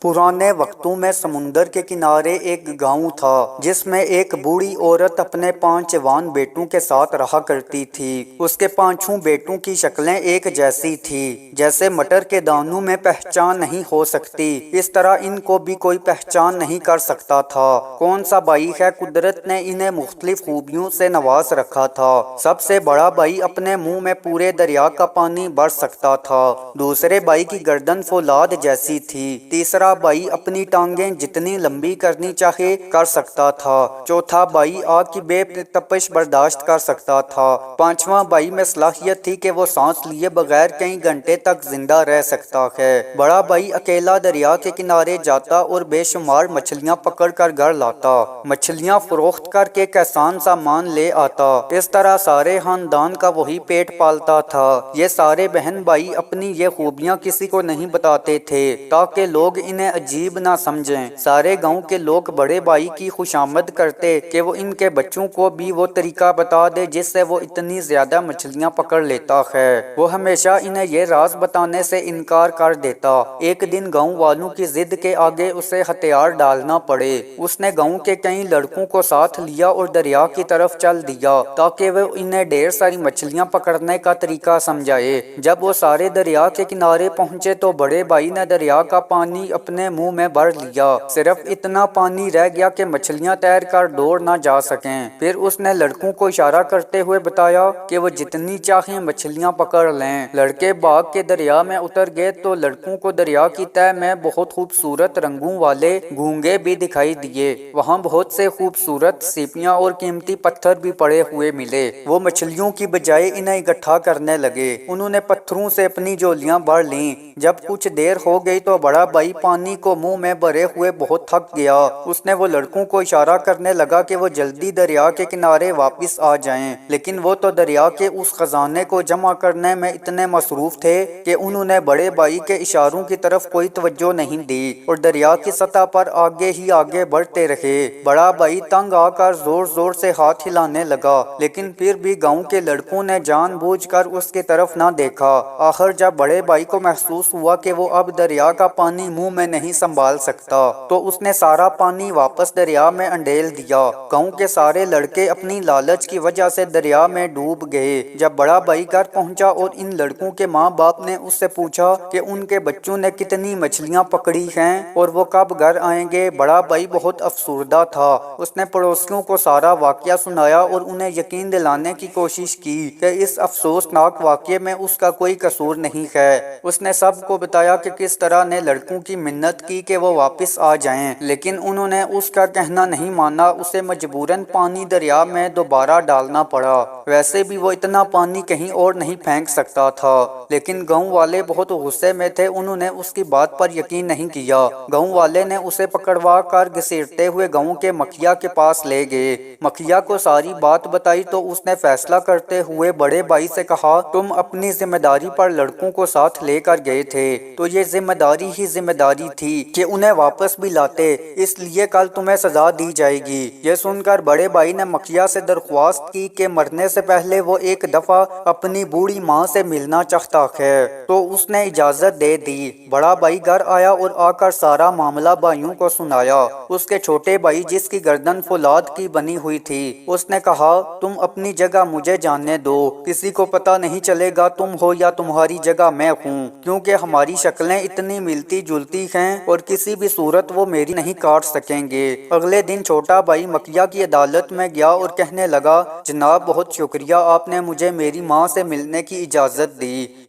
पुराने वक्तों में समुंदर के किनारे एक गांव था जिसमें एक बूढ़ी औरत अपने 5 जवान बेटों के साथ रहा करती थी। उसके 5 बेटों की शक्लें एक जैसी थी, जैसे मटर के दानों में पहचान नहीं हो सकती, इस तरह इनको भी कोई पहचान नहीं कर सकता था। कौन सा भाई है, कुदरत ने इन्हें मुख्तलिफ खूबियों से नवाज रखा था। सबसे बड़ा भाई अपने मुंह में पूरे दरिया का पानी भर सकता था। दूसरे भाई की गर्दन फौलाद जैसी थी। तीसरा भाई अपनी टांगें जितनी लंबी करनी चाहे कर सकता था। चौथा भाई आग की बेतपश बर्दाश्त कर सकता था। 5वां भाई में सलाहियत थी कि वो सांस लिए बगैर कई घंटे तक जिंदा रह सकता है। बड़ा भाई अकेला दरिया के किनारे जाता और बेशुमार मछलियां पकड़ कर घर लाता। मछलियां फरोख्त करके कैसान सामान ले आता। इस तरह सारे खानदान का वही पेट पालता था। ये सारे बहन भाई अपनी ये खूबियां किसी को नहीं बताते थे ताकि लोग इन्हें अजीब ना समझें। सारे गांव के लोग बड़े भाई की खुशामद करते कि वो इनके बच्चों को भी वो तरीका बता दे जिससे वो इतनी ज्यादा मछलियां पकड़ लेता है। वो हमेशा इन्हें ये राज बताने से इनकार कर देता। एक दिन गांव वालों की जिद के आगे उसे हथियार डालना पड़े। उसने गांव के कई लड़कों को साथ लिया और दरिया की तरफ चल दिया ताकि वो इन्हें ढेर सारी मछलियां पकड़ने का तरीका समझाए। जब वो सारे दरिया के किनारे पहुंचे तो बड़े भाई ने दरिया का पानी अपने मुंह में भर लिया। सिर्फ इतना पानी रह गया कि मछलियां तैर कर दौड़ ना जा सकें। फिर उसने लड़कों को इशारा करते हुए बताया कि वो जितनी चाहें मछलियां पकड़ लें। लड़के भाग के दरिया में उतर गए तो लड़कों को दरिया की तह में बहुत खूबसूरत रंगों वाले घोंगे भी दिखाई दिए। वहाँ बहुत से खूबसूरत सीपियां और कीमती पत्थर भी पड़े हुए मिले। वो मछलियों की बजाय इन्हें इकट्ठा करने लगे। उन्होंने पत्थरों से अपनी झोलियां भर लीं। जब कुछ देर हो गई तो बड़ा भाई पानी को मुंह में भरे हुए बहुत थक गया। उसने वो लड़कों को इशारा करने लगा कि वो जल्दी दरिया के किनारे वापस आ जाएं। लेकिन वो तो दरिया के उस खजाने को जमा करने में इतने मसरूफ थे कि उन्होंने बड़े भाई के इशारों की तरफ कोई तवज्जो नहीं दी और दरिया की सतह पर आगे ही आगे बढ़ते रहे। बड़ा भाई तंग आकर जोर जोर से हाथ हिलाने लगा, लेकिन फिर भी गांव के लड़कों ने जानबूझकर उसकी तरफ ना देखा। आखिर जब बड़े भाई को महसूस हुआ कि वो अब दरिया का पानी मुंह में नहीं संभाल सकता तो उसने सारा पानी वापस दरिया में अंडेल दिया। गांव के सारे लड़के अपनी लालच की वजह से दरिया में डूब गए। जब बड़ा भाई घर पहुंचा और इन लड़कों के माँ बाप ने उससे पूछा कि उनके बच्चों ने कितनी मछलियां पकड़ी हैं और वो कब घर आएंगे, बड़ा भाई बहुत अफसुर्दा था। उसने पड़ोसियों को सारा वाकया सुनाया और उन्हें यकीन दिलाने की कोशिश की कि इस अफसोसनाक वाकये में उसका कोई कसूर नहीं है। उसने सबको बताया कि किस तरह ने लड़कों की मिन्नत की कि वो वापस आ जाएं, लेकिन उन्होंने उसका कहना नहीं माना। उसे मजबूरन पानी दरिया में दोबारा डालना पड़ा। वैसे भी वो इतना पानी कहीं और नहीं फेंक सकता था, लेकिन गांव वाले बहुत गुस्से में थे। उन्होंने उसकी बात पर यकीन नहीं किया। गांव वाले ने उसे पकड़वा कर घसीटते हुए गांव के मुखिया के पास ले गए। मुखिया को सारी बात बताई तो उसने फैसला करते हुए बड़े भाई से कहा, तुम अपनी जिम्मेदारी पर लड़कों को साथ लेकर गए थे तो ये जिम्मेदारी ही जिम्मेदारी थी कि उन्हें वापस भी लाते, इसलिए कल तुम्हें सजा दी जाएगी। ये सुनकर बड़े भाई ने मुखिया से दरख्वास्त की कि मरने से पहले वो एक दफा अपनी बूढ़ी माँ से मिलना चाहता है, तो उसने इजाजत दे दी। बड़ा भाई घर आया और आकर सारा मामला भाइयों को सुनाया। उसके छोटे भाई जिसकी गर्दन फौलाद की बनी हुई थी, उसने कहा, तुम अपनी जगह मुझे जाने दो, किसी को पता नहीं चलेगा तुम हो या तुम्हारी जगह मैं हूँ, क्योंकि हमारी शक्लें इतनी मिलती जुलती हैं और किसी भी सूरत वो मेरी नहीं काट सकेंगे। अगले दिन छोटा भाई मुखिया की अदालत में गया और कहने लगा, जनाब बहुत शुक्रिया, आपने मुझे मेरी माँ से मिलने की इजाजत दी।